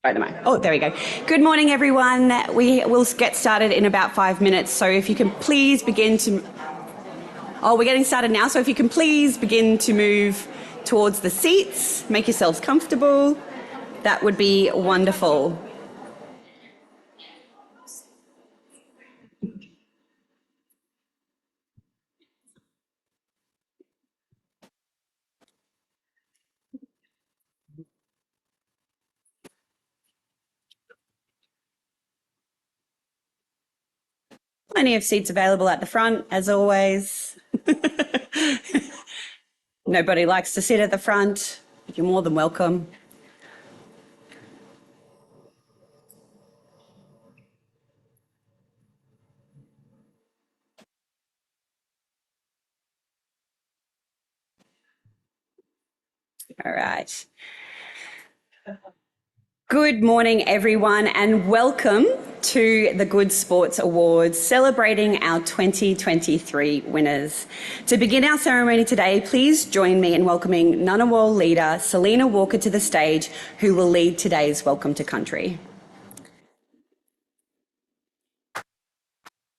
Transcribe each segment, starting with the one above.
Oh, there we go. Good morning, everyone. We will get started in about 5 minutes. So if you can please begin to... Oh, we're getting started now. So if you can please begin to move towards the seats, make yourselves comfortable. That would be wonderful. Plenty of seats available at the front, as always. Nobody likes to sit at the front. You're more than welcome. All right. Good morning, everyone, and welcome to the Good Sports Awards, celebrating our 2023 winners. To begin our ceremony today, please join me in welcoming Ngunnawal leader Selina Walker to the stage, who will lead today's Welcome to Country.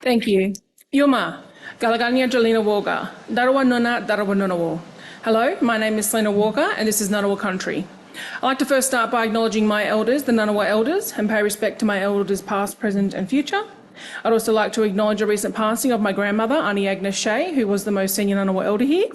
Thank you. Yuma, Galaganya Jolina Walker, Darawa Nuna, Darawa Nunawo. Hello, my name is Selina Walker and this is Ngunnawal Country. I'd like to first start by acknowledging my elders, the Ngunnawal elders, and pay respect to my elders past, present and future. I'd also like to acknowledge a recent passing of my grandmother, Auntie Agnes Shea, who was the most senior Ngunnawal elder here.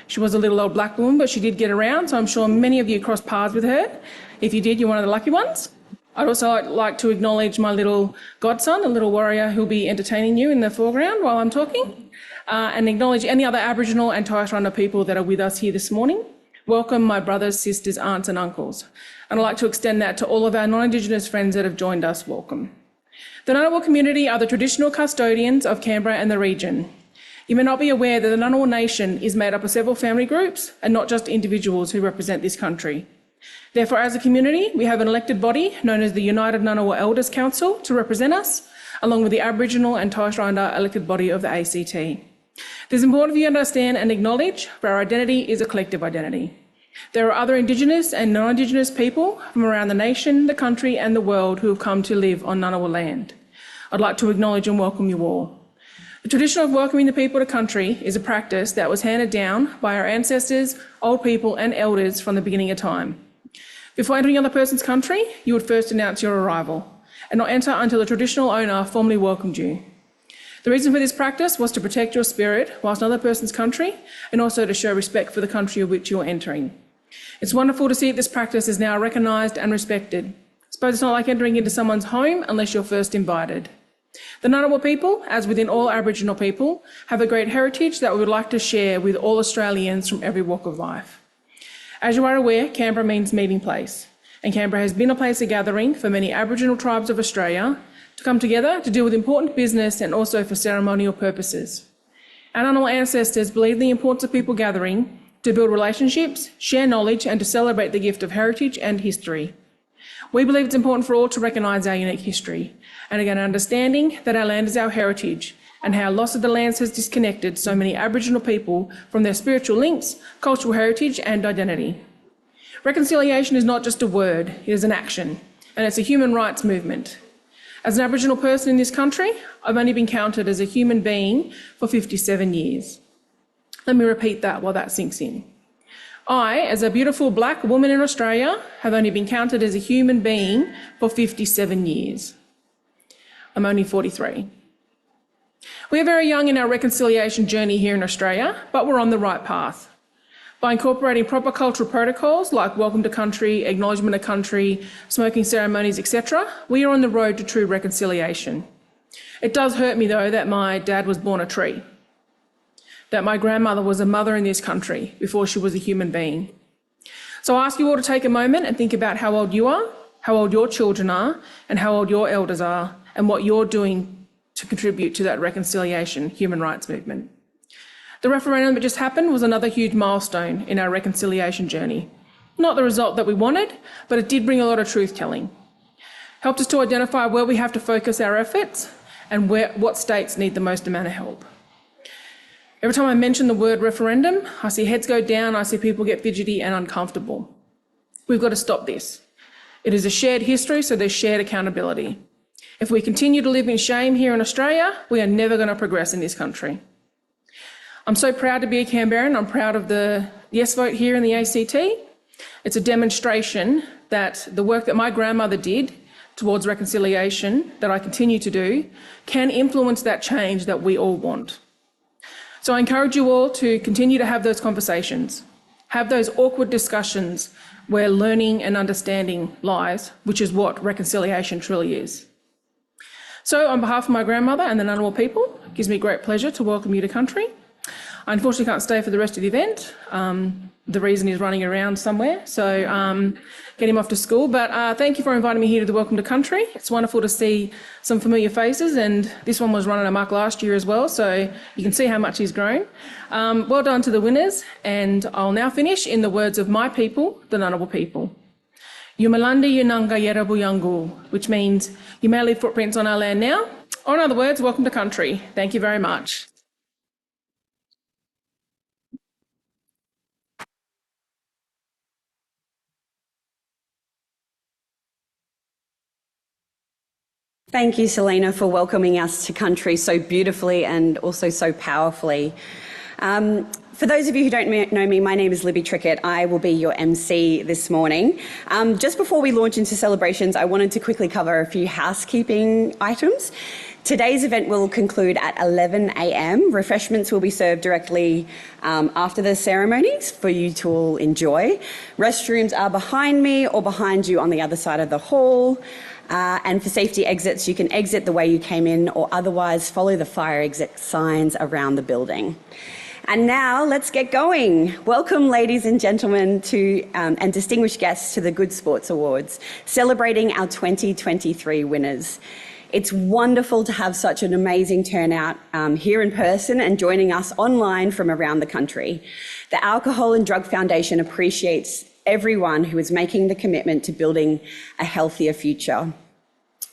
She was a little old black woman, but she did get around, so I'm sure many of you crossed paths with her. If you did, you're one of the lucky ones. I'd also like to acknowledge my little godson, the little warrior who'll be entertaining you in the foreground while I'm talking, and acknowledge any other Aboriginal and Torres Strait Islander people that are with us here this morning. Welcome my brothers, sisters, aunts and uncles. And I'd like to extend that to all of our non-Indigenous friends that have joined us. Welcome. The Ngunnawal community are the traditional custodians of Canberra and the region. You may not be aware that the Ngunnawal nation is made up of several family groups and not just individuals who represent this country. Therefore, as a community, we have an elected body known as the United Ngunnawal Elders Council to represent us, along with the Aboriginal and Torres Strait Islander elected body of the ACT. It is important for you to understand and acknowledge that our identity is a collective identity. There are other Indigenous and non-Indigenous people from around the nation, the country and the world who have come to live on Ngunnawal land. I'd like to acknowledge and welcome you all. The tradition of welcoming the people to country is a practice that was handed down by our ancestors, old people and elders from the beginning of time. Before entering another person's country, you would first announce your arrival and not enter until the traditional owner formally welcomed you. The reason for this practice was to protect your spirit whilst another person's country and also to show respect for the country of which you're entering. It's wonderful to see that this practice is now recognised and respected. I suppose it's not like entering into someone's home unless you're first invited. The Ngunnawal people, as within all Aboriginal people, have a great heritage that we would like to share with all Australians from every walk of life. As you are aware, Canberra means meeting place, and Canberra has been a place of gathering for many Aboriginal tribes of Australia to come together to deal with important business and also for ceremonial purposes. Our Ngunnawal ancestors believed the importance of people gathering to build relationships, share knowledge and to celebrate the gift of heritage and history. We believe it's important for all to recognise our unique history and again understanding that our land is our heritage and how loss of the lands has disconnected so many Aboriginal people from their spiritual links, cultural heritage and identity. Reconciliation is not just a word, it is an action, and it's a human rights movement. As an Aboriginal person in this country, I've only been counted as a human being for 57 years. Let me repeat that while that sinks in. I, as a beautiful black woman in Australia, have only been counted as a human being for 57 years. I'm only 43. We are very young in our reconciliation journey here in Australia, but we're on the right path. By incorporating proper cultural protocols like welcome to country, acknowledgement of country, smoking ceremonies, etc., we are on the road to true reconciliation. It does hurt me though that my dad was born a tree, that my grandmother was a mother in this country before she was a human being. So I ask you all to take a moment and think about how old you are, how old your children are, and how old your elders are, and what you're doing to contribute to that reconciliation human rights movement. The referendum that just happened was another huge milestone in our reconciliation journey. Not the result that we wanted, but it did bring a lot of truth-telling. Helped us to identify where we have to focus our efforts and what states need the most amount of help. Every time I mention the word referendum, I see heads go down, I see people get fidgety and uncomfortable. We've got to stop this. It is a shared history, so there's shared accountability. If we continue to live in shame here in Australia, we are never going to progress in this country. I'm so proud to be a Canberran. I'm proud of the yes vote here in the ACT. It's a demonstration that the work that my grandmother did towards reconciliation, that I continue to do, can influence that change that we all want. So I encourage you all to continue to have those conversations, have those awkward discussions where learning and understanding lies, which is what reconciliation truly is. So on behalf of my grandmother and the Ngunnawal people, it gives me great pleasure to welcome you to country. I unfortunately can't stay for the rest of the event. The reason he's running around somewhere, so get him off to school. But thank you for inviting me here to the Welcome to Country. It's wonderful to see some familiar faces, and this one was running amok last year as well, so you can see how much he's grown. Well done to the winners, and I'll now finish in the words of my people, the Ngunnawal people. Yumalanda Yunanga Yerabu Yangu, which means you may leave footprints on our land now, or in other words, welcome to country. Thank you very much. Thank you, Selena, for welcoming us to country so beautifully and also so powerfully. For those of you who don't know me, my name is Libby Trickett. I will be your MC this morning. Just before we launch into celebrations, I wanted to quickly cover a few housekeeping items. Today's event will conclude at 11 a.m. Refreshments will be served directly after the ceremonies for you to all enjoy. Restrooms are behind me or behind you on the other side of the hall. And for safety exits, you can exit the way you came in or otherwise follow the fire exit signs around the building. And now let's get going. Welcome, ladies and gentlemen, and distinguished guests to the Good Sports Awards, celebrating our 2023 winners. It's wonderful to have such an amazing turnout here in person and joining us online from around the country. The Alcohol and Drug Foundation appreciates everyone who is making the commitment to building a healthier future.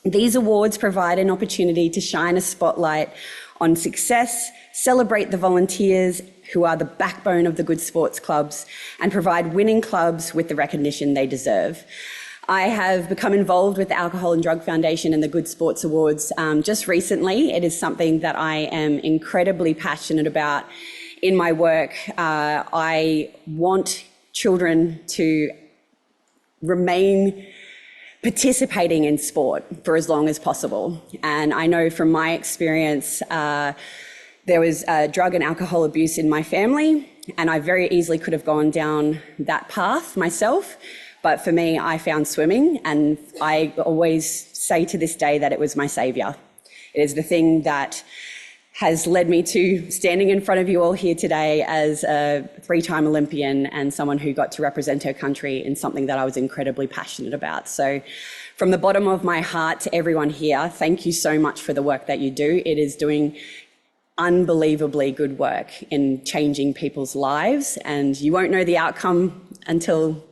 These awards provide an opportunity to shine a spotlight on success, celebrate the volunteers who are the backbone of the good sports clubs, and provide winning clubs with the recognition they deserve. I have become involved with the Alcohol and Drug Foundation and the Good Sports Awards just recently. It is something that I am incredibly passionate about in my work. I want children to remain participating in sport for as long as possible. And I know from my experience, there was drug and alcohol abuse in my family, and I very easily could have gone down that path myself. But for me, I found swimming, and I always say to this day that it was my saviour. It is the thing that has led me to standing in front of you all here today as a three-time Olympian and someone who got to represent her country in something that I was incredibly passionate about. So from the bottom of my heart to everyone here, thank you so much for the work that you do. It is doing unbelievably good work in changing people's lives, and you won't know the outcome until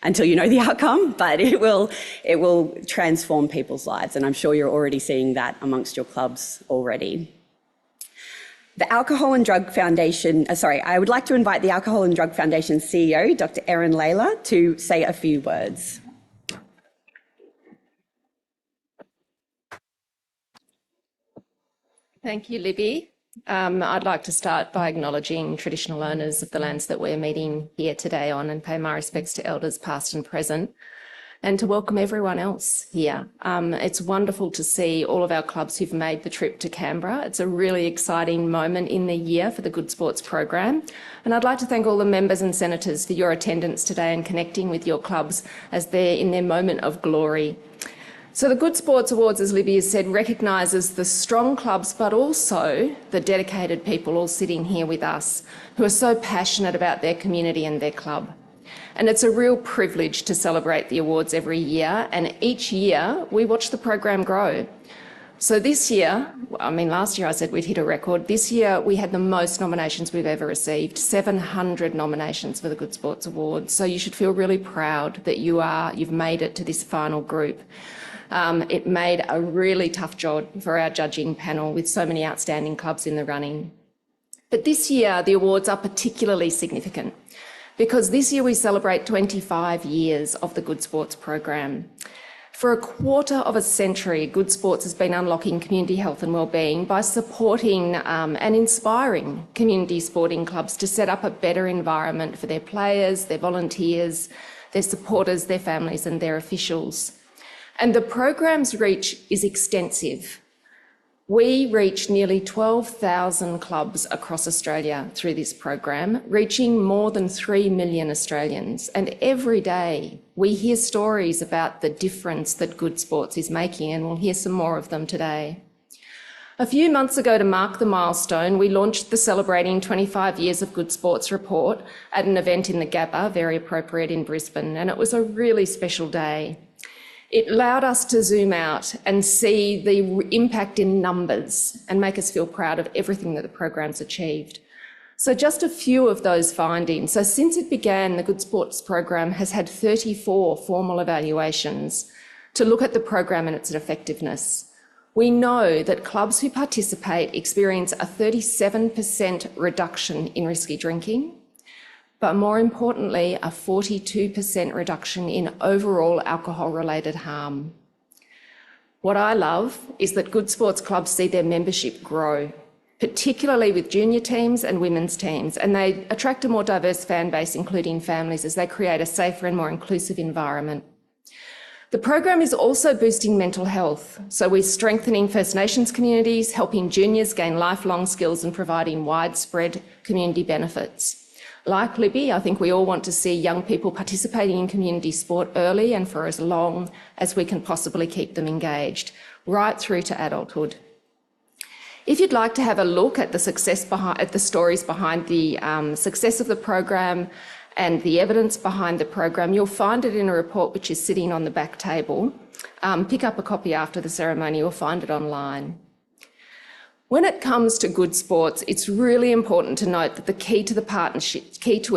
you know the outcome, but it will transform people's lives, and I'm sure you're already seeing that amongst your clubs already. The Alcohol and Drug Foundation, I would like to invite the Alcohol and Drug Foundation CEO, Dr. Erin Layla, to say a few words. Thank you, Libby. I'd like to start by acknowledging traditional owners of the lands that we're meeting here today on, and pay my respects to elders past and present, and to welcome everyone else here. It's wonderful to see all of our clubs who've made the trip to Canberra. It's a really exciting moment in the year for the Good Sports program. And I'd like to thank all the members and senators for your attendance today and connecting with your clubs as they're in their moment of glory. So the Good Sports Awards, as Libby has said, recognises the strong clubs, but also the dedicated people all sitting here with us who are so passionate about their community and their club. And it's a real privilege to celebrate the awards every year, and each year we watch the program grow. So this year, last year I said we'd hit a record. This year we had the most nominations we've ever received, 700 nominations for the Good Sports Awards. So you should feel really proud that you've made it to this final group. It made a really tough job for our judging panel with so many outstanding clubs in the running. But this year the awards are particularly significant, because this year we celebrate 25 years of the Good Sports program. For a quarter of a century, Good Sports has been unlocking community health and wellbeing by supporting and inspiring community sporting clubs to set up a better environment for their players, their volunteers, their supporters, their families and their officials. And the program's reach is extensive. We reach nearly 12,000 clubs across Australia through this program, reaching more than 3 million Australians. And every day we hear stories about the difference that Good Sports is making, and we'll hear some more of them today. A few months ago, to mark the milestone, we launched the Celebrating 25 Years of Good Sports report at an event in the Gabba, very appropriate, in Brisbane, and it was a really special day. It allowed us to zoom out and see the impact in numbers and make us feel proud of everything that the program's achieved. So just a few of those findings. So since it began, the Good Sports program has had 34 formal evaluations to look at the program and its effectiveness. We know that clubs who participate experience a 37% reduction in risky drinking, but more importantly, a 42% reduction in overall alcohol-related harm. What I love is that Good Sports clubs see their membership grow, particularly with junior teams and women's teams, and they attract a more diverse fan base, including families, as they create a safer and more inclusive environment. The program is also boosting mental health. So we're strengthening First Nations communities, helping juniors gain lifelong skills and providing widespread community benefits. Like Libby, I think we all want to see young people participating in community sport early and for as long as we can possibly keep them engaged, right through to adulthood. If you'd like to have a look at the stories behind the success of the program and the evidence behind the program, you'll find it in a report which is sitting on the back table. Pick up a copy after the ceremony or find it online. When it comes to Good Sports, it's really important to note that the key to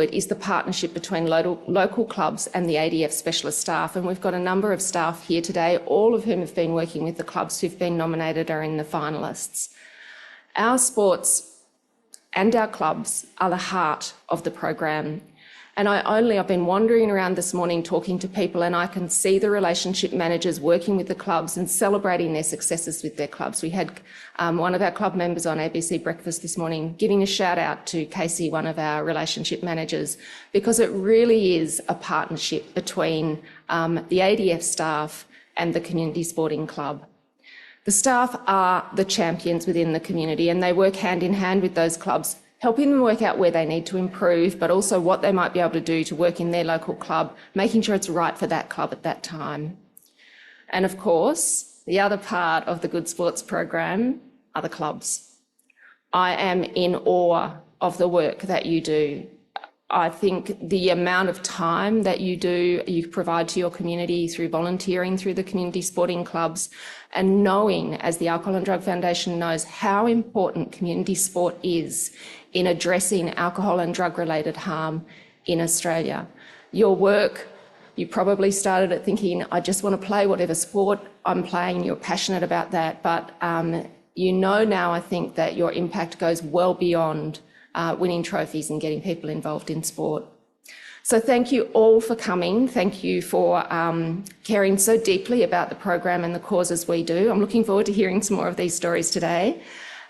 it is the partnership between local clubs and the ADF specialist staff. And we've got a number of staff here today, all of whom have been working with the clubs who've been nominated or in the finalists. Our sports and our clubs are the heart of the program. And I've been wandering around this morning talking to people, and I can see the relationship managers working with the clubs and celebrating their successes with their clubs. We had one of our club members on ABC Breakfast this morning giving a shout out to Casey, one of our relationship managers, because it really is a partnership between the ADF staff and the community sporting club. The staff are the champions within the community, and they work hand in hand with those clubs, helping them work out where they need to improve, but also what they might be able to do to work in their local club, making sure it's right for that club at that time. And of course, the other part of the Good Sports program are the clubs. I am in awe of the work that you do. I think the amount of time that you provide to your community through volunteering through the community sporting clubs, and knowing, as the Alcohol and Drug Foundation knows, how important community sport is in addressing alcohol and drug related harm in Australia. Your work, you probably started it thinking, I just want to play whatever sport I'm playing, you're passionate about that, but you know now, I think, that your impact goes well beyond winning trophies and getting people involved in sport. So thank you all for coming. Thank you for caring so deeply about the program and the causes we do. I'm looking forward to hearing some more of these stories today.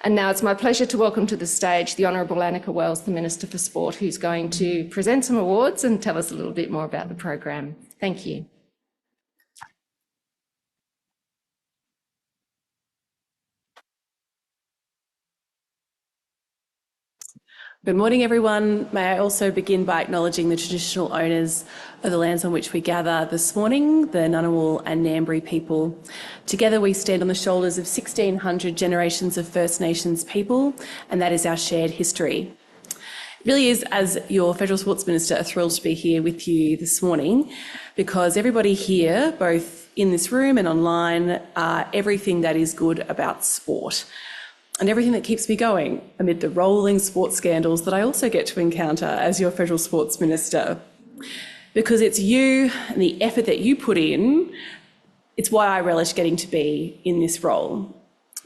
And now it's my pleasure to welcome to the stage the Honourable Annika Wells, the Minister for Sport, who's going to present some awards and tell us a little bit more about the program. Thank you. Good morning, everyone. May I also begin by acknowledging the traditional owners of the lands on which we gather this morning, the Ngunnawal and Ngambri people. Together we stand on the shoulders of 1,600 generations of First Nations people, and that is our shared history. It really is, as your Federal Sports Minister, a thrill to be here with you this morning, because everybody here, both in this room and online, are everything that is good about sport, and everything that keeps me going amid the rolling sports scandals that I also get to encounter as your Federal Sports Minister. Because it's you and the effort that you put in, it's why I relish getting to be in this role.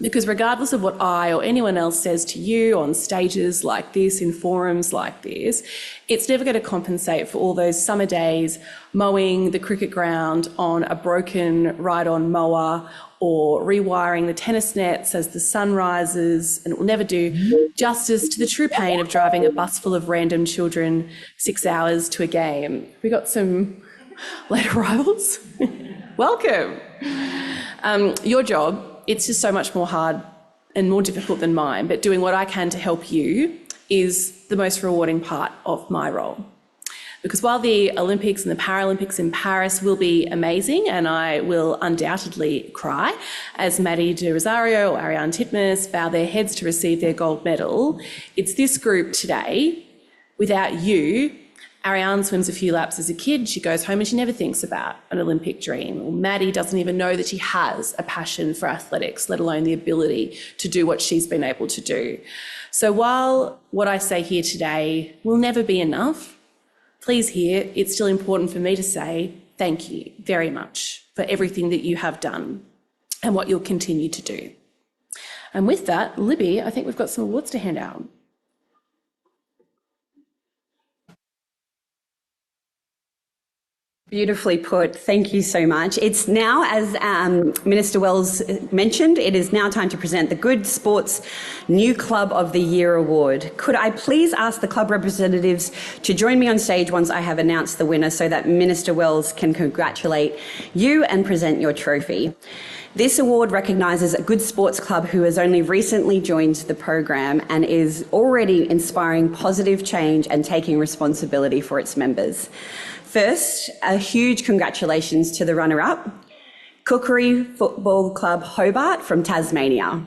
Because regardless of what I or anyone else says to you on stages like this, in forums like this, it's never going to compensate for all those summer days mowing the cricket ground on a broken ride-on mower, or rewiring the tennis nets as the sun rises, and it will never do justice to the true pain of driving a bus full of random children 6 hours to a game. We got some late arrivals. Welcome. Your job, it's just so much more hard and more difficult than mine, but doing what I can to help you is the most rewarding part of my role. Because while the Olympics and the Paralympics in Paris will be amazing, and I will undoubtedly cry as Maddie de Rosario or Ariane Titmus bow their heads to receive their gold medal, it's this group today, without you, Ariane swims a few laps as a kid. She goes home and she never thinks about an Olympic dream. Or Maddie doesn't even know that she has a passion for athletics, let alone the ability to do what she's been able to do. So while what I say here today will never be enough, please hear it's still important for me to say thank you very much for everything that you have done and what you'll continue to do. And with that, Libby, I think we've got some awards to hand out. Beautifully put. Thank you so much. It's now, as Minister Wells mentioned, it is now time to present the Good Sports New Club of the Year Award. Could I please ask the club representatives to join me on stage once I have announced the winner so that Minister Wells can congratulate you and present your trophy. This award recognises a good sports club who has only recently joined the program and is already inspiring positive change and taking responsibility for its members. First, a huge congratulations to the runner-up, Cookery Football Club Hobart from Tasmania.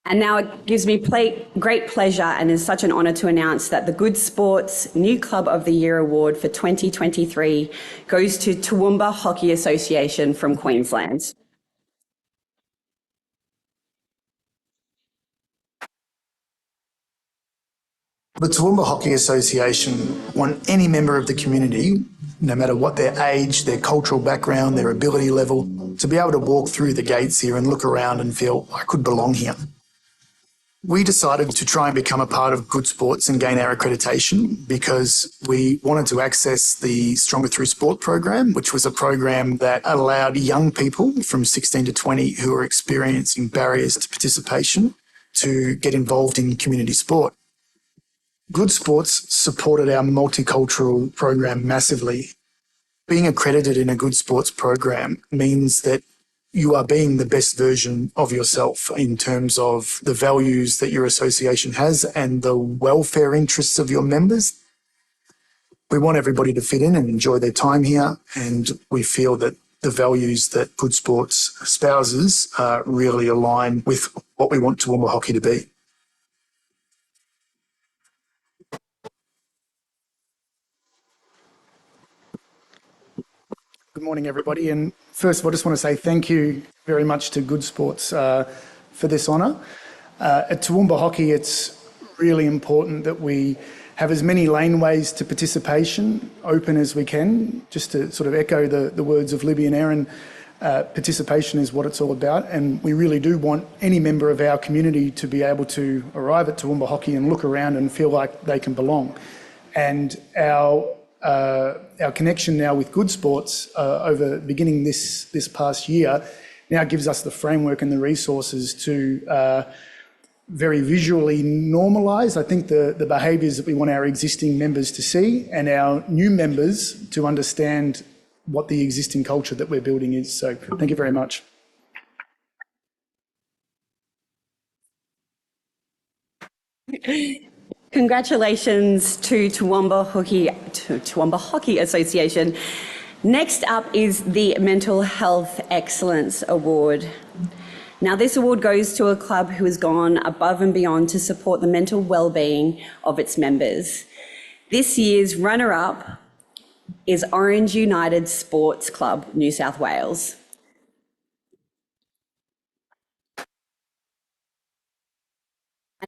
And now it gives me great pleasure and is such an honour to announce that the Good Sports New Club of the Year Award for 2023 goes to Toowoomba Hockey Association from Queensland. The Toowoomba Hockey Association want any member of the community, no matter what their age, their cultural background, their ability level, to be able to walk through the gates here and look around and feel, I could belong here. We decided to try and become a part of Good Sports and gain our accreditation because we wanted to access the Stronger Through Sport program, which was a program that allowed young people from 16 to 20 who are experiencing barriers to participation to get involved in community sport. Good Sports supported our multicultural program massively. Being accredited in a Good Sports program means that you are being the best version of yourself in terms of the values that your association has and the welfare interests of your members. We want everybody to fit in and enjoy their time here, and we feel that the values that Good Sports espouses really align with what we want Toowoomba Hockey to be. Good morning, everybody. And first of all, I just want to say thank you very much to Good Sports for this honour. At Toowoomba Hockey, it's really important that we have as many laneways to participation open as we can. Just to sort of echo the words of Libby and Erin, participation is what it's all about, and we really do want any member of our community to be able to arrive at Toowoomba Hockey and look around and feel like they can belong. And our connection now with Good Sports over beginning this past year now gives us the framework and the resources to very visually normalise, I think, the behaviours that we want our existing members to see and our new members to understand what the existing culture that we're building is. So thank you very much. Congratulations to Toowoomba Hockey Association. Next up is the Mental Health Excellence Award. Now, this award goes to a club who has gone above and beyond to support the mental well-being of its members. This year's runner-up is Orange United Sports Club, New South Wales.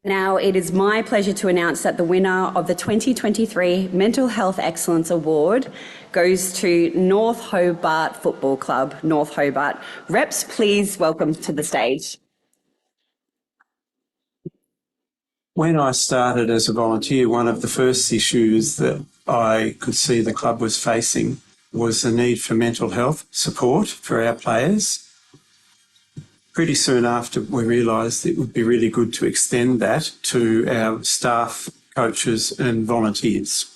Now, it is my pleasure to announce that the winner of the 2023 Mental Health Excellence Award goes to North Hobart Football Club, North Hobart. Reps, please welcome to the stage. When I started as a volunteer, one of the first issues that I could see the club was facing was the need for mental health support for our players. Pretty soon after, we realised it would be really good to extend that to our staff, coaches and volunteers.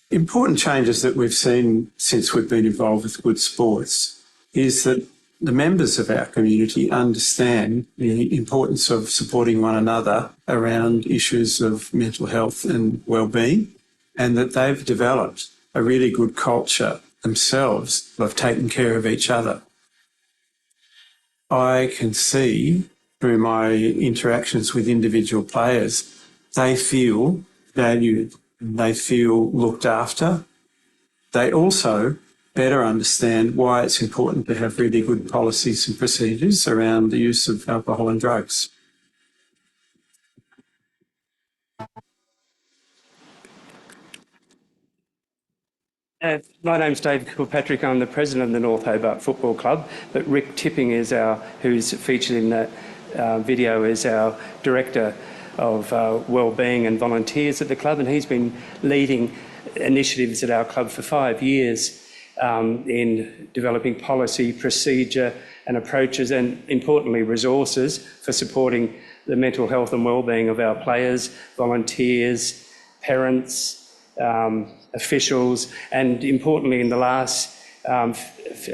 Important changes that we've seen since we've been involved with Good Sports is that the members of our community understand the importance of supporting one another around issues of mental health and well-being, and that they've developed a really good culture themselves of taking care of each other. I can see through my interactions with individual players, they feel valued, they feel looked after. They also better understand why it's important to have really good policies and procedures around the use of alcohol and drugs. My name's David Kilpatrick. I'm the president of the North Hobart Football Club, but Rick Tipping is who's featured in that video, is our director of wellbeing and volunteers at the club, and he's been leading initiatives at our club for 5 years in developing policy, procedure and approaches, and importantly resources for supporting the mental health and wellbeing of our players, volunteers, parents, officials, and importantly in the last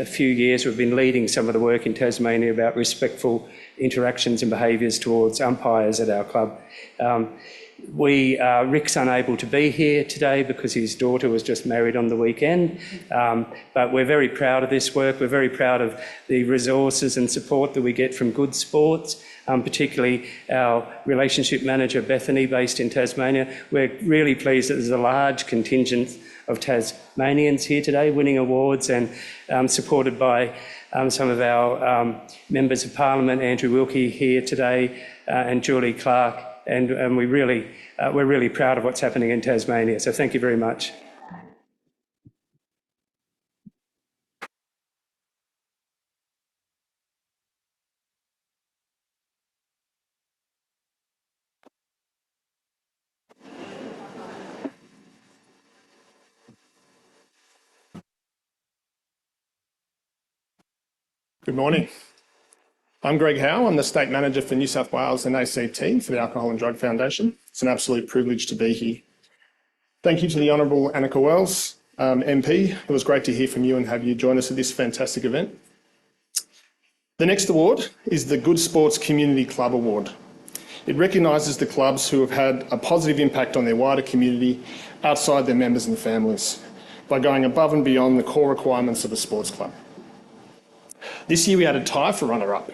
few years we've been leading some of the work in Tasmania about respectful interactions and behaviours towards umpires at our club. Rick's unable to be here today because his daughter was just married on the weekend, but we're very proud of this work. We're very proud of the resources and support that we get from Good Sports, particularly our relationship manager Bethany, based in Tasmania. We're really pleased that there's a large contingent of Tasmanians here today winning awards, and supported by some of our members of Parliament, Andrew Wilkie here today, and Julie Clark, and we're really proud of what's happening in Tasmania. So thank you very much. Good morning. I'm Greg Howe. I'm the State Manager for New South Wales and ACT for the Alcohol and Drug Foundation. It's an absolute privilege to be here. Thank you to the Honourable Annika Wells, MP. It was great to hear from you and have you join us at this fantastic event. The next award is the Good Sports Community Club Award. It recognises the clubs who have had a positive impact on their wider community outside their members and families by going above and beyond the core requirements of a sports club. This year we had a tie for runner-up,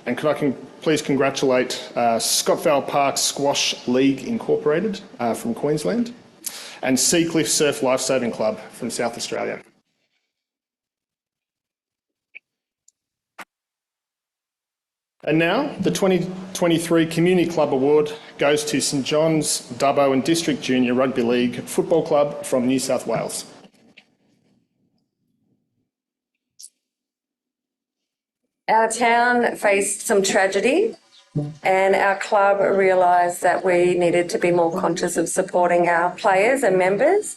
and could I please congratulate Scottvale Park Squash League Incorporated from Queensland and Seacliff Surf Lifesaving Club from South Australia. And now the 2023 Community Club Award goes to St John's, Dubbo and District Junior Rugby League Football Club from New South Wales. Our town faced some tragedy and our club realised that we needed to be more conscious of supporting our players and members.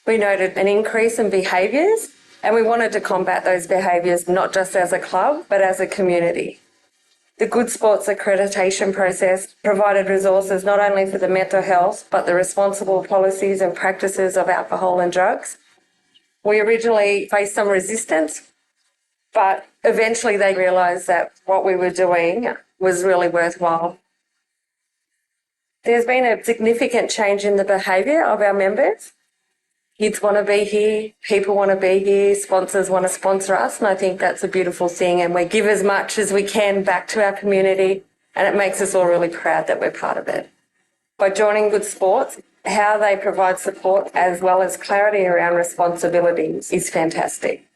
We noted an increase in behaviours and we wanted to combat those behaviours not just as a club but as a community. The Good Sports accreditation process provided resources not only for the mental health but the responsible policies and practices of alcohol and drugs. We originally faced some resistance, but eventually they realised that what we were doing was really worthwhile. There's been a significant change in the behaviour of our members. Kids want to be here, people want to be here, sponsors want to sponsor us, and I think that's a beautiful thing, and we give as much as we can back to our community, and it makes us all really proud that we're part of it. By joining Good Sports, how they provide support as well as clarity around responsibilities is fantastic.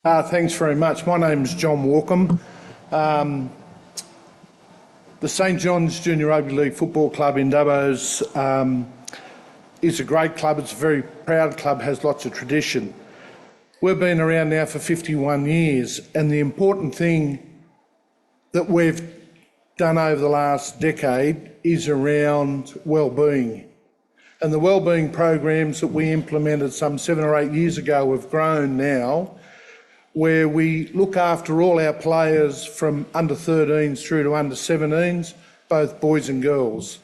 Thanks very much. My name's John Walkham. The St John's Junior Rugby League Football Club in Dubbo's is a great club. It's a very proud club, has lots of tradition. We've been around now for 51 years, and the important thing that we've done over the last decade is around wellbeing. And the wellbeing programs that we implemented some 7 or 8 years ago have grown now, where we look after all our players from under 13s through to under 17s, both boys and girls.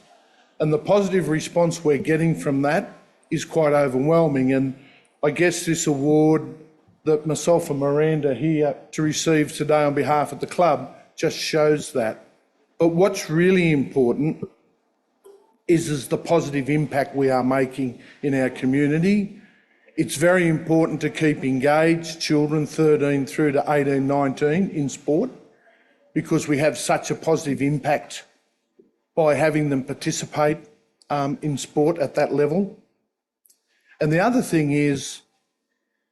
And the positive response we're getting from that is quite overwhelming. And I guess this award that myself and Miranda are here to receive today on behalf of the club just shows that. But what's really important is the positive impact we are making in our community. It's very important to keep engaged children 13 through to 18, 19 in sport, because we have such a positive impact by having them participate in sport at that level. And the other thing is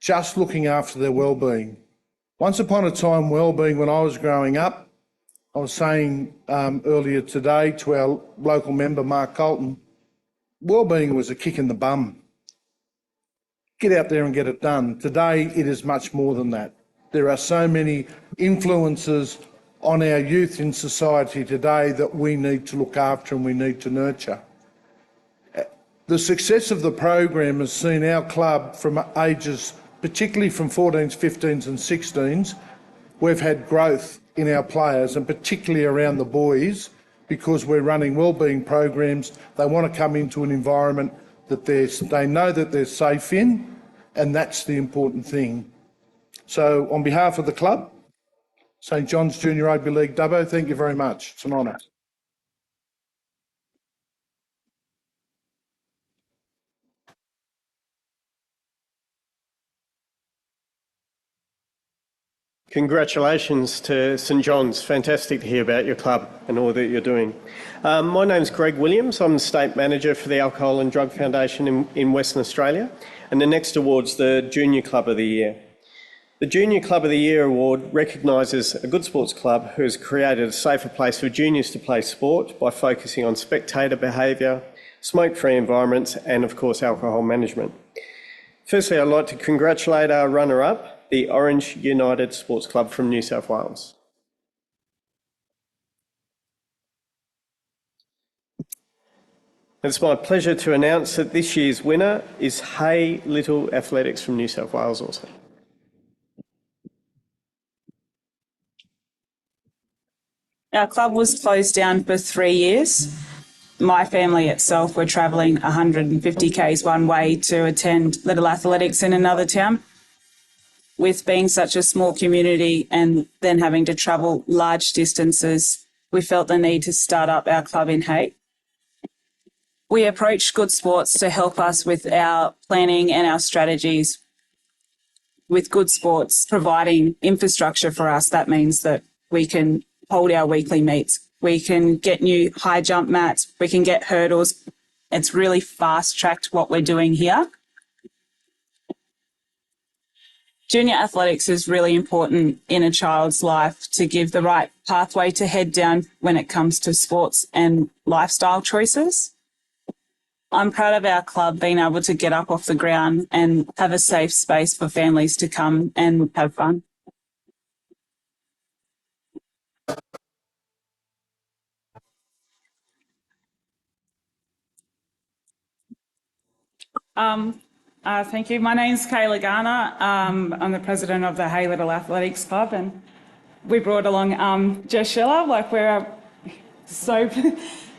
just looking after their wellbeing. Once upon a time, wellbeing, when I was growing up, I was saying earlier today to our local member, Mark Colton, wellbeing was a kick in the bum. Get out there and get it done. Today, it is much more than that. There are so many influences on our youth in society today that we need to look after and we need to nurture. The success of the program has seen our club from ages, particularly from 14s, 15s and 16s, we've had growth in our players, and particularly around the boys, because we're running wellbeing programs. They want to come into an environment that they know that they're safe in, and that's the important thing. So on behalf of the club, St John's Junior Rugby League Dubbo, thank you very much. It's an honour. Congratulations to St John's. Fantastic to hear about your club and all that you're doing. My name's Greg Williams. I'm the State Manager for the Alcohol and Drug Foundation in Western Australia, and the next award's the Junior Club of the Year. The Junior Club of the Year award recognises a good sports club who has created a safer place for juniors to play sport by focusing on spectator behaviour, smoke-free environments and, of course, alcohol management. Firstly, I'd like to congratulate our runner-up, the Orange United Sports Club from New South Wales. It's my pleasure to announce that this year's winner is Hay Little Athletics from New South Wales also. Our club was closed down for 3 years. My family itself were travelling 150 k's one way to attend Little Athletics in another town. With being such a small community and then having to travel large distances, we felt the need to start up our club in Hay. We approached Good Sports to help us with our planning and our strategies. With Good Sports providing infrastructure for us, that means that we can hold our weekly meets. We can get new high jump mats. We can get hurdles. It's really fast-tracked what we're doing here. Junior athletics is really important in a child's life to give the right pathway to head down when it comes to sports and lifestyle choices. I'm proud of our club being able to get up off the ground and have a safe space for families to come and have fun. Thank you. My name's Kayla Garner. I'm the president of the Hay Little Athletics Club, and we brought along Jess Schiller, like we're so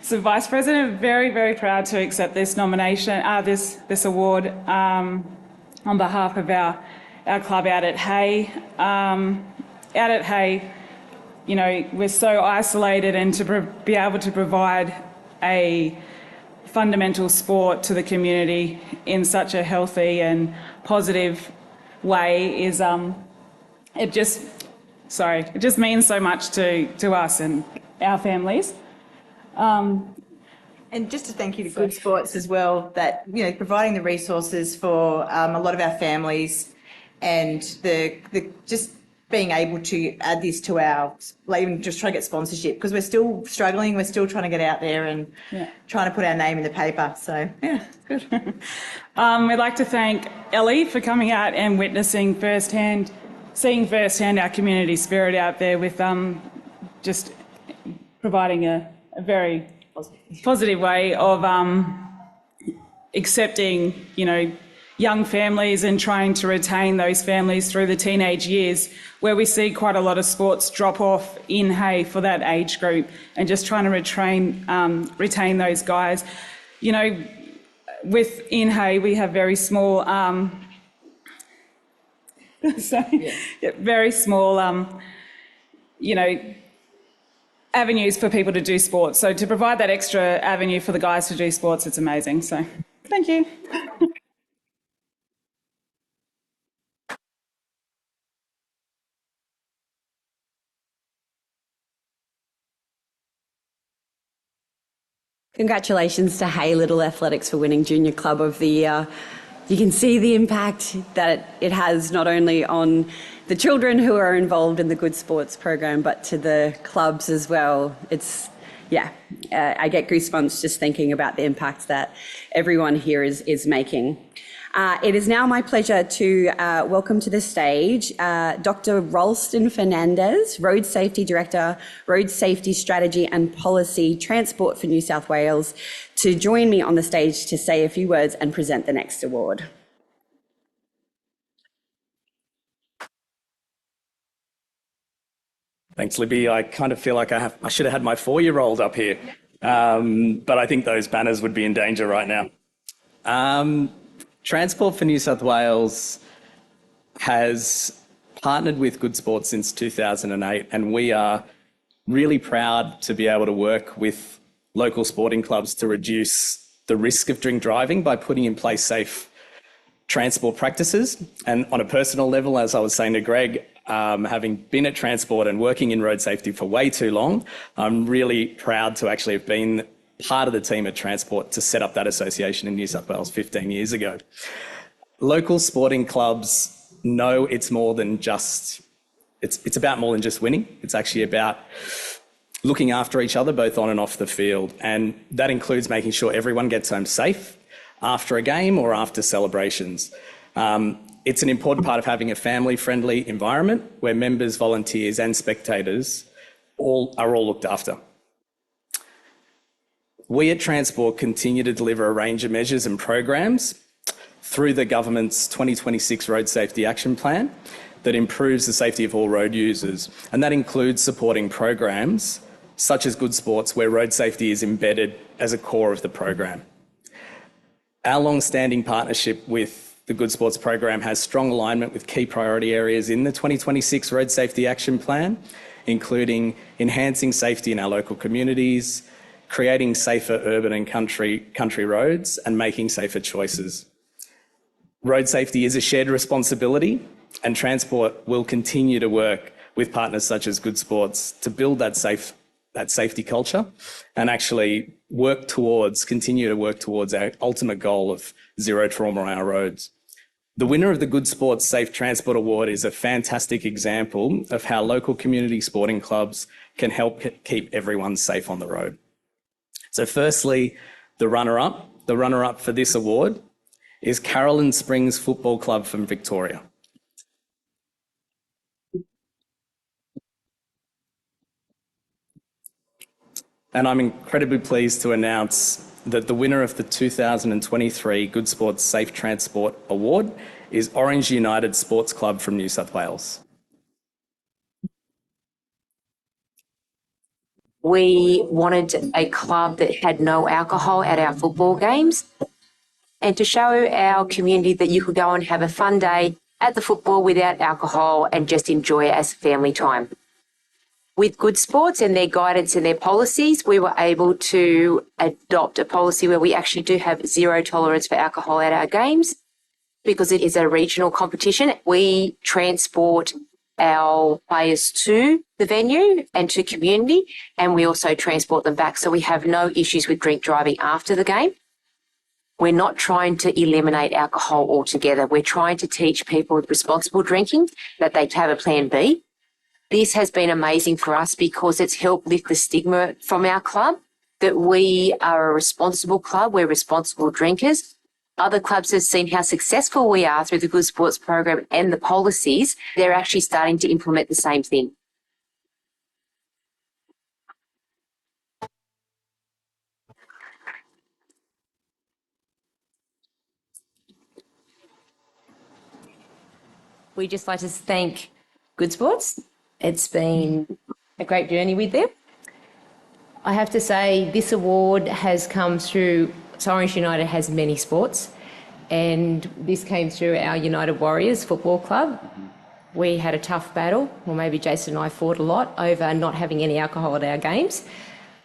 vice president. Very, very proud to accept this nomination, this award on behalf of our club out at Hay. Out at Hay, you know, we're so isolated, and to be able to provide a fundamental sport to the community in such a healthy and positive way is it just means so much to us and our families. And just to thank you to Good Sports as well, that, you know, providing the resources for a lot of our families, and the just being able to add this to our, like, even just trying to get sponsorship, because we're still struggling, we're still trying to get out there and trying to put our name in the paper. So, yeah, it's good. We'd like to thank Ellie for coming out and witnessing firsthand, seeing firsthand our community spirit out there with just providing a very positive way of accepting, you know, young families and trying to retain those families through the teenage years, where we see quite a lot of sports drop off in Hay for that age group, and just trying to retain those guys. You know, within Hay we have very small, very small, you know, avenues for people to do sports. So to provide that extra avenue for the guys to do sports, it's amazing. So thank you. Congratulations to Hay Little Athletics for winning Junior Club of the Year. You can see the impact that it has not only on the children who are involved in the Good Sports program, but to the clubs as well. I get goosebumps just thinking about the impact that everyone here is making. It is now my pleasure to welcome to the stage Dr. Ralston Fernandez, Road Safety Director, Road Safety Strategy and Policy, Transport for New South Wales, to join me on the stage to say a few words and present the next award. Thanks, Libby. I kind of feel like I should have had my 4-year-old up here, but I think those banners would be in danger right now. Transport for New South Wales has partnered with Good Sports since 2008, and we are really proud to be able to work with local sporting clubs to reduce the risk of drink driving by putting in place safe transport practices. And on a personal level, as I was saying to Greg, having been at Transport and working in road safety for way too long, I'm really proud to actually have been part of the team at Transport to set up that association in New South Wales 15 years ago. Local sporting clubs know it's more than just, it's about more than just winning. It's actually about looking after each other, both on and off the field. And that includes making sure everyone gets home safe after a game or after celebrations. It's an important part of having a family-friendly environment where members, volunteers and spectators are all looked after. We at Transport continue to deliver a range of measures and programs through the government's 2026 Road Safety Action Plan that improves the safety of all road users. And that includes supporting programs such as Good Sports, where road safety is embedded as a core of the program. Our long-standing partnership with the Good Sports program has strong alignment with key priority areas in the 2026 Road Safety Action Plan, including enhancing safety in our local communities, creating safer urban and country roads, and making safer choices. Road safety is a shared responsibility, and Transport will continue to work with partners such as Good Sports to build that safety culture and actually continue to work towards our ultimate goal of zero trauma on our roads. The winner of the Good Sports Safe Transport Award is a fantastic example of how local community sporting clubs can help keep everyone safe on the road. So firstly, the runner-up for this award is Carolyn Springs Football Club from Victoria. And I'm incredibly pleased to announce that the winner of the 2023 Good Sports Safe Transport Award is Orange United Sports Club from New South Wales. We wanted a club that had no alcohol at our football games and to show our community that you could go and have a fun day at the football without alcohol and just enjoy it as family time. With Good Sports and their guidance and their policies, we were able to adopt a policy where we actually do have zero tolerance for alcohol at our games because it is a regional competition. We transport our players to the venue and to community, and we also transport them back. So we have no issues with drink driving after the game. We're not trying to eliminate alcohol altogether. We're trying to teach people with responsible drinking that they have a plan B. This has been amazing for us because it's helped lift the stigma from our club that we are a responsible club, we're responsible drinkers. Other clubs have seen how successful we are through the Good Sports program and the policies. They're actually starting to implement the same thing. We'd just like to thank Good Sports. It's been a great journey with them. I have to say this award has come through, Orange United has many sports, and this came through our United Warriors Football Club. we had a tough battle, or maybe Jason and I fought a lot over not having any alcohol at our games.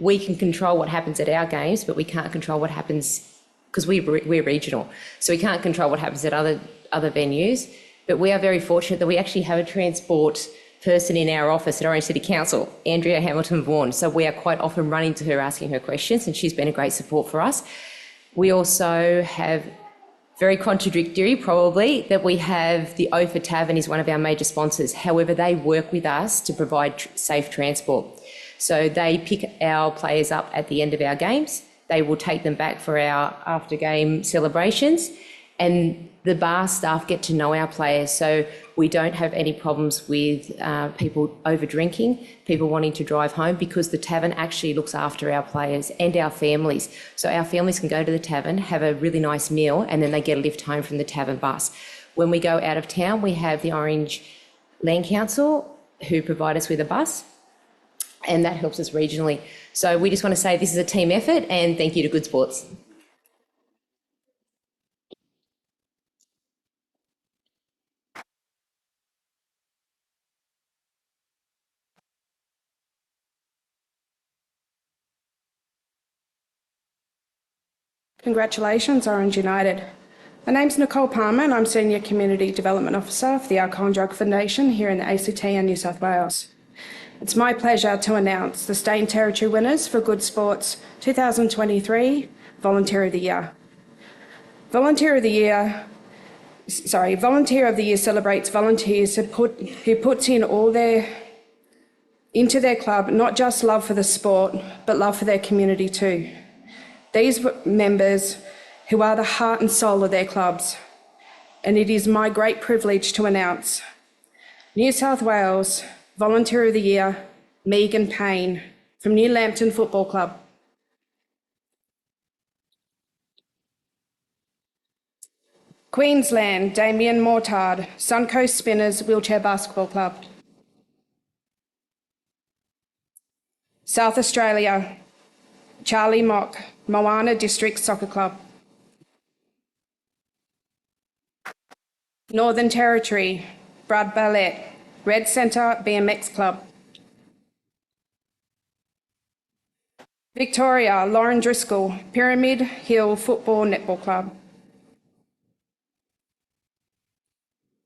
We can control what happens at our games, but we can't control what happens because we're regional. So we can't control what happens at other venues. But we are very fortunate that we actually have a transport person in our office at Orange City Council, Andrea Hamilton-Vaughan. So we are quite often running to her, asking her questions, and she's been a great support for us. We also have, very contradictory probably, that we have the Ophir Tavern is one of our major sponsors. However, they work with us to provide safe transport. So they pick our players up at the end of our games. They will take them back for our after-game celebrations, and the bar staff get to know our players. So we don't have any problems with people over-drinking, people wanting to drive home, because the tavern actually looks after our players and our families. So our families can go to the tavern, have a really nice meal, and then they get a lift home from the tavern bus. When we go out of town, we have the Orange Land Council who provide us with a bus, and that helps us regionally. So we just want to say this is a team effort, and thank you to Good Sports. Congratulations, Orange United. My name's Nicole Palmer and I'm Senior Community Development Officer for the Alcohol and Drug Foundation here in the ACT and New South Wales. It's my pleasure to announce the State and Territory winners for Good Sports 2023 Volunteer of the Year. Volunteer of the Year celebrates volunteers who puts in into their club, not just love for the sport, but love for their community too. These members who are the heart and soul of their clubs. And it is my great privilege to announce New South Wales Volunteer of the Year, Megan Payne from New Lambton Football Club. Queensland, Damien Mortard, Suncoast Spinners Wheelchair Basketball Club. South Australia, Charlie Mock, Moana District Soccer Club. Northern Territory, Brad Ballett, Red Centre BMX Club. Victoria, Lauren Driscoll, Pyramid Hill Football Netball Club.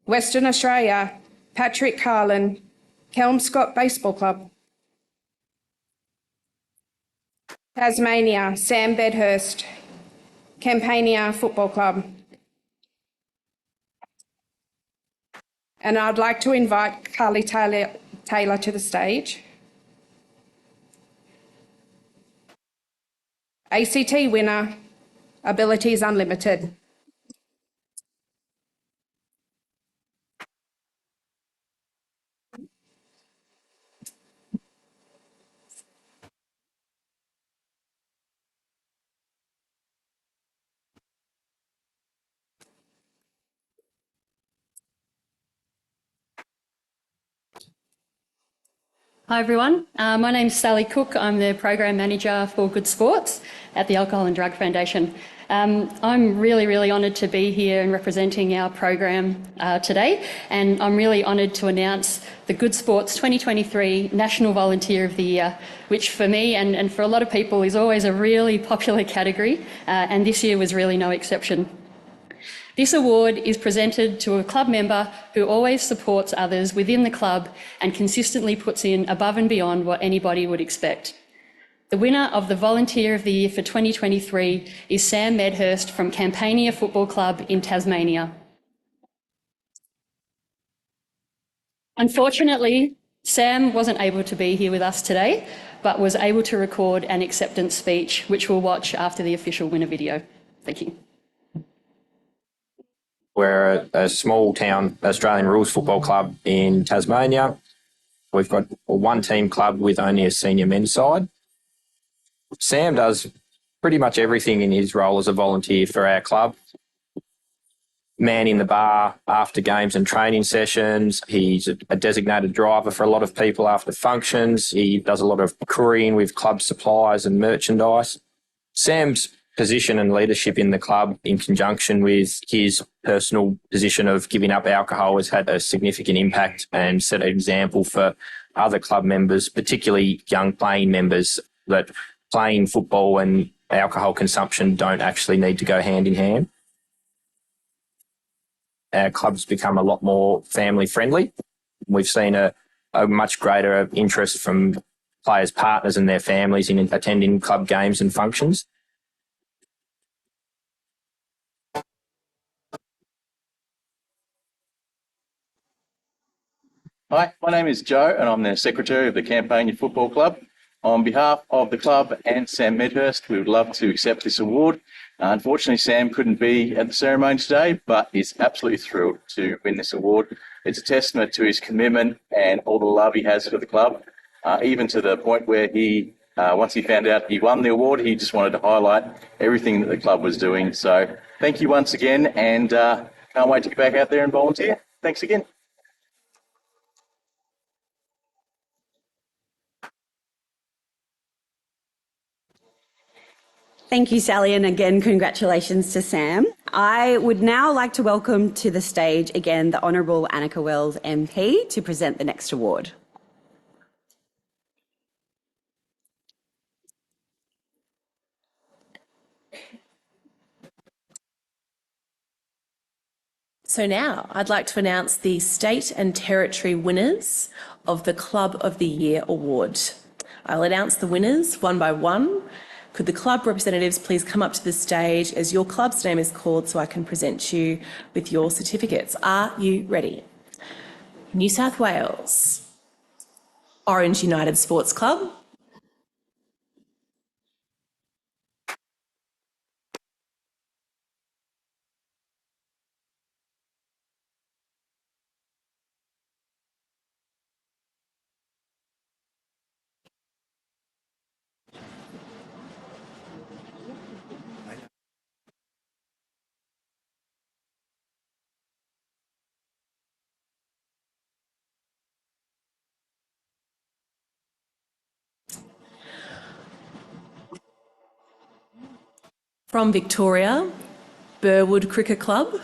Western Australia, Patrick Harlan, Kelmscott Baseball Club. Tasmania, Sam Bedhurst, Campania Football Club. And I'd like to invite Carly Taylor to the stage. ACT winner, Abilities Unlimited. Hi everyone, my name's Sally Cook. I'm the Program Manager for Good Sports at the Alcohol and Drug Foundation. I'm really honoured to be here and representing our program today, and I'm really honoured to announce the Good Sports 2023 National Volunteer of the Year, which for me and for a lot of people is always a really popular category, and this year was really no exception. This award is presented to a club member who always supports others within the club and consistently puts in above and beyond what anybody would expect. The winner of the Volunteer of the Year for 2023 is Sam Medhurst from Campania Football Club in Tasmania. Unfortunately, Sam wasn't able to be here with us today, but was able to record an acceptance speech, which we'll watch after the official winner video. Thank you. We're a small town Australian rules football club in Tasmania. We've got a one-team club with only a senior men's side. Sam does pretty much everything in his role as a volunteer for our club. Man in the bar after games and training sessions. He's a designated driver for a lot of people after functions. He does a lot of couriering with club supplies and merchandise. Sam's position and leadership in the club, in conjunction with his personal position of giving up alcohol, has had a significant impact and set an example for other club members, particularly young playing members, that playing football and alcohol consumption don't actually need to go hand in hand. Our club's become a lot more family friendly. We've seen a much greater interest from players' partners and their families in attending club games and functions. Hi, my name is Joe and I'm the Secretary of the Campania Football Club. On behalf of the club and Sam Medhurst, we would love to accept this award. Unfortunately, Sam couldn't be at the ceremony today, but is absolutely thrilled to win this award. It's a testament to his commitment and all the love he has for the club, even to the point where he, once he found out he won the award, he just wanted to highlight everything that the club was doing. So thank you once again, and can't wait to get back out there and volunteer. Thanks again. Thank you, Sally, and again, congratulations to Sam. I would now like to welcome to the stage again the Honourable Annika Wells MP to present the next award. So now I'd like to announce the state and territory winners of the Club of the Year award. I'll announce the winners one by one. Could the club representatives please come up to the stage as your club's name is called so I can present you with your certificates. Are you ready? New South Wales, Orange United Sports Club, from Victoria, Burwood Cricket Club,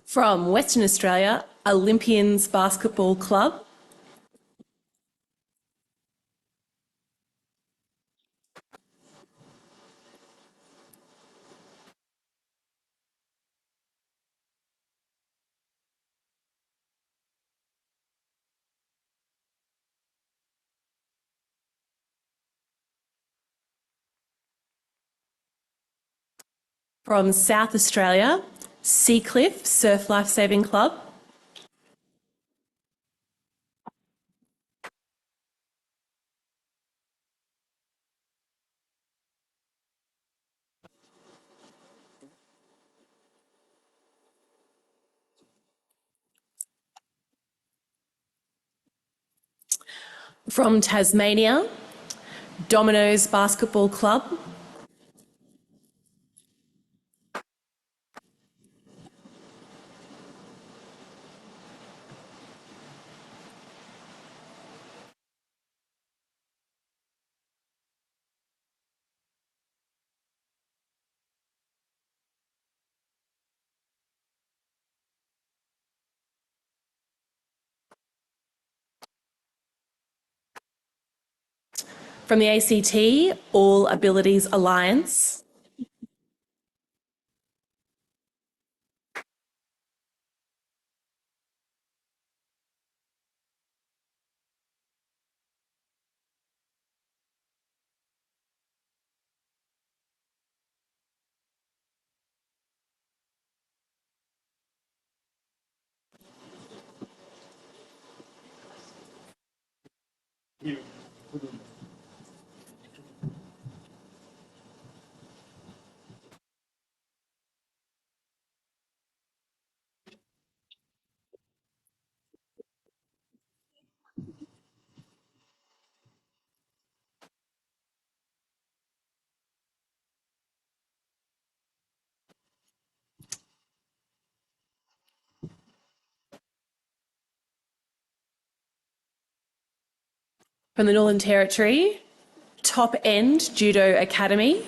from Western Australia, Olympians Basketball Club, from South Australia, Seacliff Surf Lifesaving Club, from Tasmania, Domino's Basketball Club, from the ACT, All Abilities Alliance, From the Northern Territory, Top End Judo Academy.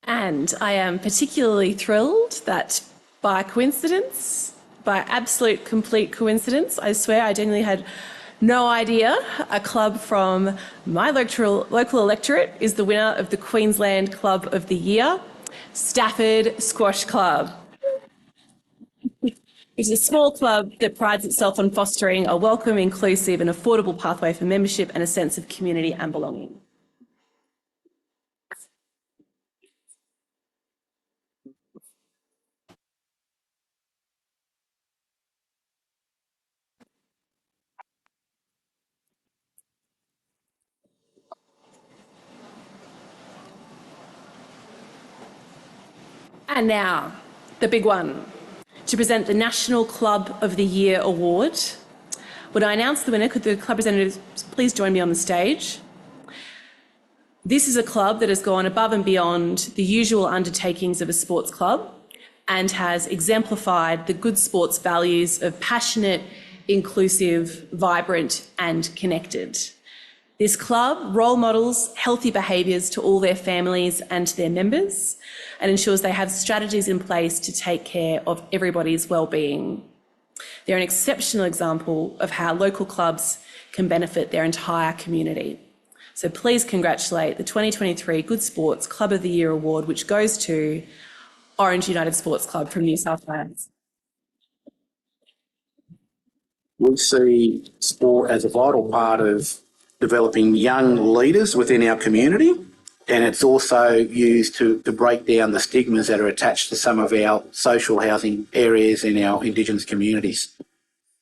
And I am particularly thrilled that by coincidence, by absolute complete coincidence, I swear I genuinely had no idea, a club from my local electorate is the winner of the Queensland Club of the Year, Stafford Squash Club. It's a small club that prides itself on fostering a welcome, inclusive and affordable pathway for membership and a sense of community and belonging. And now, the big one, to present the National Club of the Year Award. When I announce the winner, could the club representatives please join me on the stage? This is a club that has gone above and beyond the usual undertakings of a sports club and has exemplified the good sports values of passionate, inclusive, vibrant and connected. This club role models healthy behaviours to all their families and to their members and ensures they have strategies in place to take care of everybody's well-being. They're an exceptional example of how local clubs can benefit their entire community. So please congratulate the 2023 Good Sports Club of the Year Award, which goes to Orange United Sports Club from New South Wales. We see sport as a vital part of developing young leaders within our community, and it's also used to break down the stigmas that are attached to some of our social housing areas in our Indigenous communities.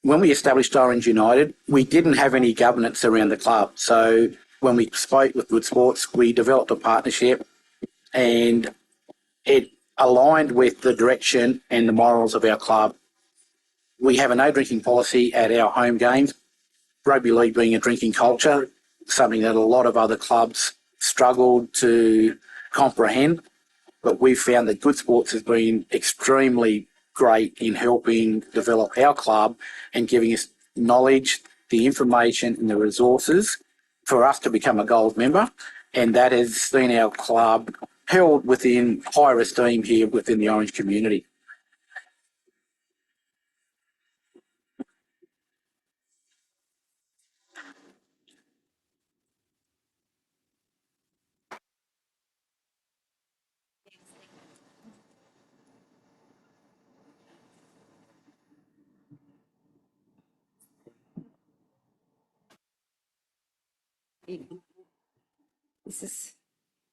When we established Orange United, we didn't have any governance around the club. So when we spoke with Good Sports, we developed a partnership and it aligned with the direction and the morals of our club. We have a no drinking policy at our home games, rugby league being a drinking culture, something that a lot of other clubs struggled to comprehend. But we've found that Good Sports has been extremely great in helping develop our club and giving us knowledge, the information and the resources for us to become a gold member. And that has seen our club held within higher esteem here within the Orange community.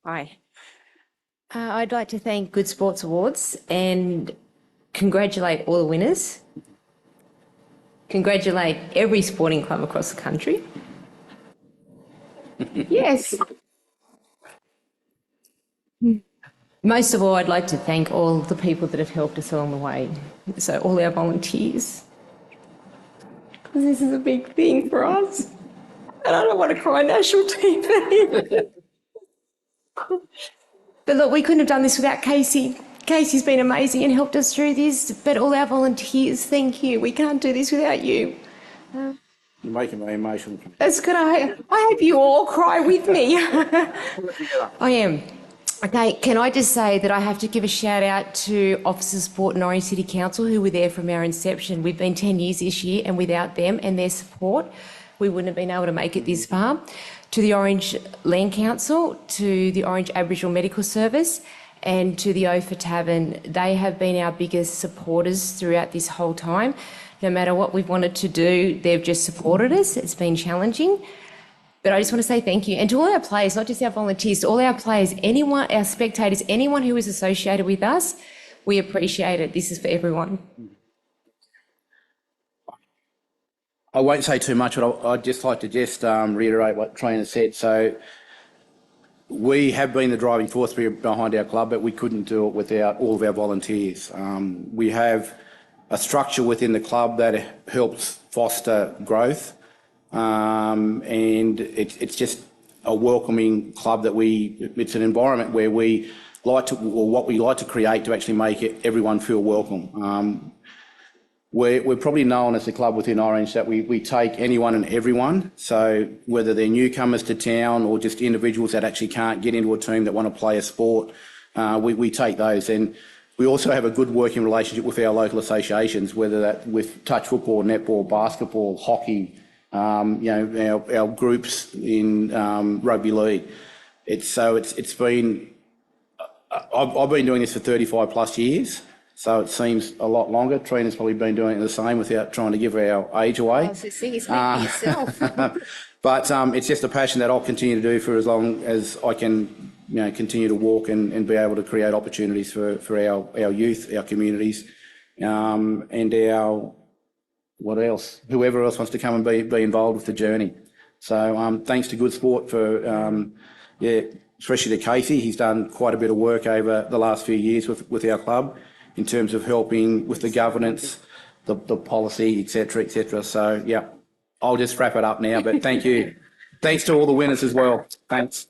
Hi. I'd like to thank Good Sports Awards and congratulate all the winners. Congratulate every sporting club across the country. Yes. Most of all, I'd like to thank all the people that have helped us along the way. So all our volunteers. Because this is a big thing for us. And I don't want to cry on national TV. But look, we couldn't have done this without Casey. Casey's been amazing and helped us through this. But all our volunteers, thank you. We can't do this without you. You're making me emotional. That's good. I hope you all cry with me. I am. Okay, can I just say that I have to give a shout out to Officers Sport and Orange City Council who were there from our inception. We've been 10 years this year and without them and their support, we wouldn't have been able to make it this far. To the Orange Land Council, to the Orange Aboriginal Medical Service and to the Ophir Tavern. They have been our biggest supporters throughout this whole time. No matter what we've wanted to do, they've just supported us. It's been challenging. But I just want to say thank you. And to all our players, not just our volunteers, to all our players, anyone, our spectators, anyone who is associated with us, we appreciate it. This is for everyone. I won't say too much, but I'd just like to reiterate what Trina said. So we have been the driving force behind our club, but we couldn't do it without all of our volunteers. We have a structure within the club that helps foster growth, and it's just a welcoming club that it's an environment where we like to, or what we like to create to actually make everyone feel welcome. We're probably known as the club within Orange that we take anyone and everyone. So whether they're newcomers to town or just individuals that actually can't get into a team that want to play a sport, we take those. And we also have a good working relationship with our local associations, whether that with touch football, netball, basketball, hockey, our groups in rugby league. It's been. I've been doing this for 35 plus years. So it seems a lot longer. Trina's probably been doing it the same without trying to give our age away. Oh, so see, speak for yourself. But it's just a passion that I'll continue to do for as long as I can, continue to walk and be able to create opportunities for our youth, our communities, and whoever else wants to come and be involved with the journey. So thanks to Good Sport for, especially to Casey. He's done quite a bit of work over the last few years with our club, in terms of helping with the governance, the policy, etc., etc. So, yeah, I'll just wrap it up now, but thank you. Thanks to all the winners as well. Thanks.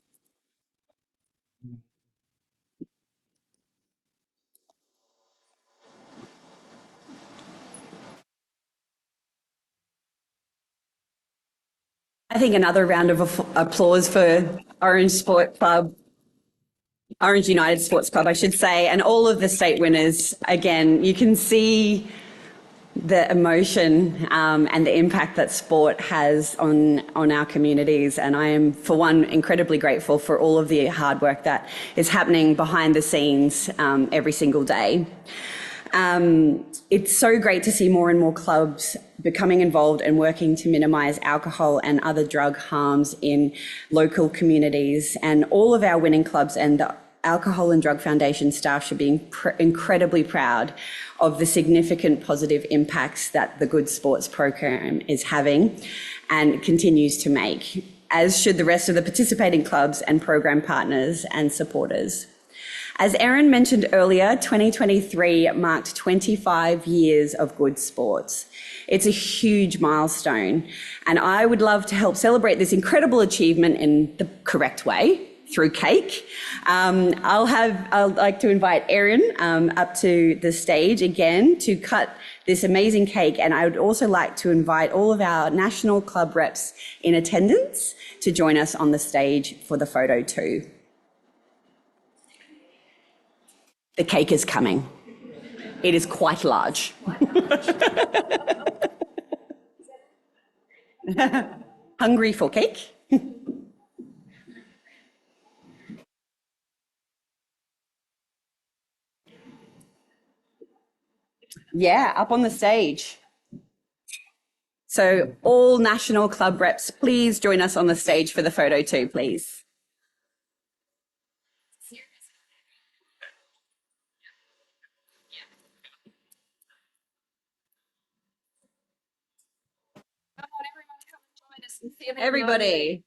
I think another round of applause for Orange United Sports Club, I should say, and all of the state winners. Again, you can see the emotion and the impact that sport has on our communities. And I am, for one, incredibly grateful for all of the hard work that is happening behind the scenes every single day. It's so great to see more and more clubs becoming involved and working to minimise alcohol and other drug harms in local communities. And all of our winning clubs and the Alcohol and Drug Foundation staff should be incredibly proud of the significant positive impacts that the Good Sports program is having and continues to make, as should the rest of the participating clubs and program partners and supporters. As Erin mentioned earlier, 2023 marked 25 years of Good Sports. It's a huge milestone, and I would love to help celebrate this incredible achievement in the correct way, through cake. I'd like to invite Erin up to the stage again to cut this amazing cake, and I would also like to invite all of our national club reps in attendance to join us on the stage for the photo too. The cake is coming. It is quite large. Hungry for cake? Yeah, up on the stage. So all national club reps, please join us on the stage for the photo too, please. Everybody.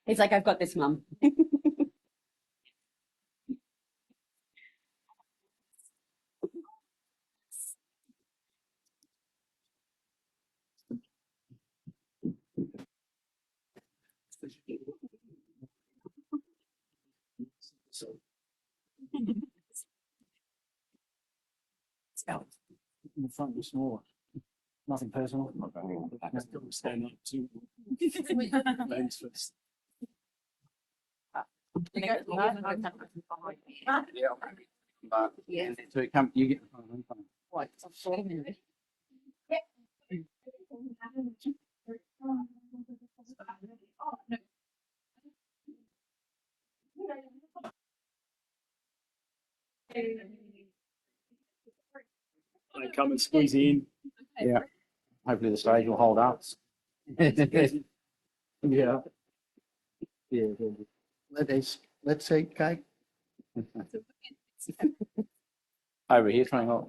He's like, I've got this, Mum. In the front was smaller. Nothing personal. Stand up to ladies first. So come, you get. I come and squeeze in. Yeah. Hopefully the stage will hold up. Yeah. Yeah. Let's eat cake. Over here, trying to.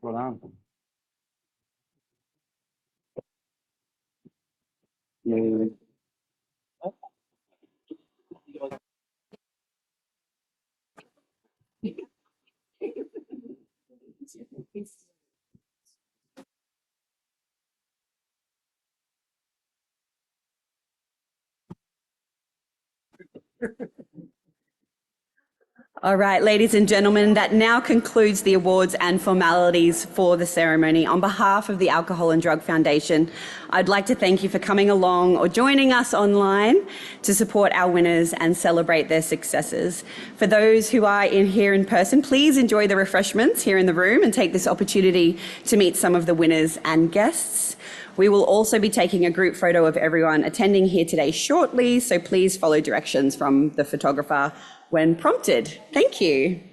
Well done. Yeah. All right, ladies and gentlemen, that now concludes the awards and formalities for the ceremony. On behalf of the Alcohol and Drug Foundation, I'd like to thank you for coming along or joining us online to support our winners and celebrate their successes. For those who are here in person, please enjoy the refreshments here in the room and take this opportunity to meet some of the winners and guests. We will also be taking a group photo of everyone attending here today shortly, so please follow directions from the photographer when prompted. Thank you.